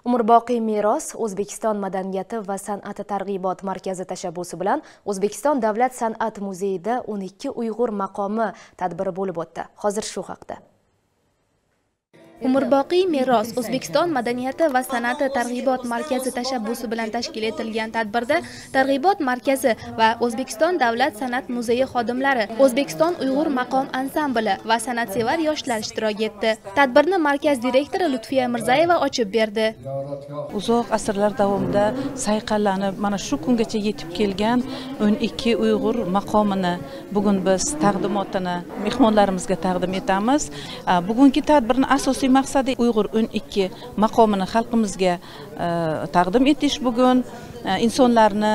Umrboqiy meros O'zbekiston madaniyati va san'ati targ'ibot markazi tashabbusi bilan O'zbekiston davlat san'at muzeyida 12 Uyg'ur maqomi tadbiri bo'lib o'tdi. Hozir shu haqda. Umrboqiy meros O'zbekiston madaniyati va san'ati targ'ibot markazi tashabbusi bilan tashkil etilgan tadbirda targ'ibot markazi va O'zbekiston davlat san'at muzeyi xodimlari, O'zbekiston Uyg'ur maqom ansambli va san'atsevar yoshlar ishtirok etdi. Tadbirni markaz direktori Lutfiya Mirzayeva ochib berdi. Uzoq asrlar davomida sayqallanib, mana shu kungacha yetib kelgan 12 Uyg'ur maqomini bugun biz taqdimotini mehmonlarimizga taqdim etamiz. Bugungi tadbirning asosiy maqsadi Uyg'ur 12 maqomini xalqimizga taqdim etish, bugun insonlarni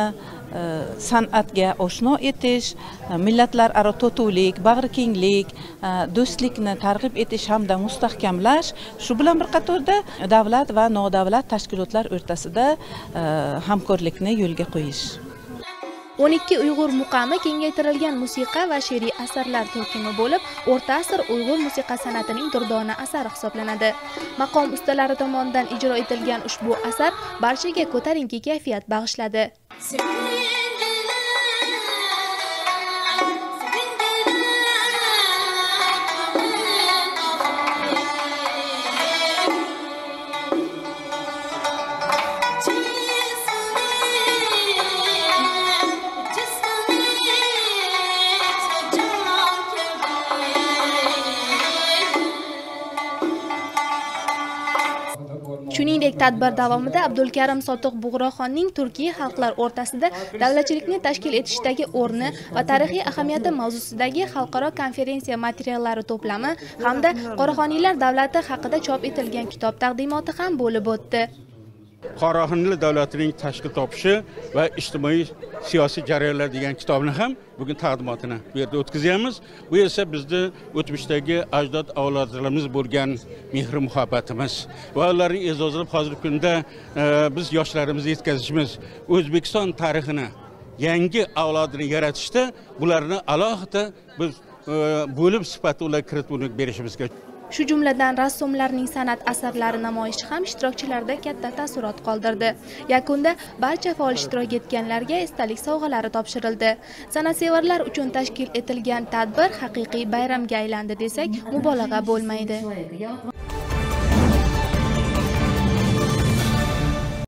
san'atga oshno etish, millatlararo totuvlik, bag'rikenglik, do'stlikni targ'ib etish hamda mustahkamlash, shu bilan bir qatorda davlat va nodavlat tashkilotlar o'rtasida hamkorlikni yo'lga qo'yish. 12 Uyg'ur muqami kengaytirilgan musiqa va she'riy asarlar turkumi bo'lib, o'rta asr Uyg'ur musiqa san'atining durdona asari hisoblanadi. Maqom ustalari tomonidan ijro etilgan ushbu asar barchaga ko'tarinki kayfiyat bag'ishladi. Shuningdek, tadbir davomida Abdulkarim Sotiq Bug'roxonning Turkiy xalqlar o'rtasida davlatchilikni tashkil etishdagi o'rni va tarixiy ahamiyati mavzusidagi xalqaro konferensiya materiallari to'plami hamda Qoraxoniylar davlati haqida chop etilgan kitob taqdimoti ham bo'lib o'tdi. Qoraxoniylar davlatining tashkil topishi va ijtimoiy siyosiy jarayonlar degan kitobni ham bugun taqdimotini bu yerda o'tkazamiz. Bu esa bizni o'tmishdagi ajdod avlodlarimiz bo'lgan mehr muhabbatimiz va ularning e'zozlab hozirgi kunda biz yoshlarimizni yetkazishimiz, O'zbekiston tarixini, yangi avlodini yaratishda bularni alohida biz bo'lib sifatida ularga kiritib berishimizga. Shu jumladan rassomlarning san'at asarlari namoyishi ham ishtirokchilarda katta taassurot qoldirdi. Yakunda barcha faol ishtirok etganlarga esdalik sovg'alari topshirildi. San'atsevarlar uchun tashkil etilgan tadbir haqiqiy bayramga aylandi desak, mubolag'a bo'lmaydi.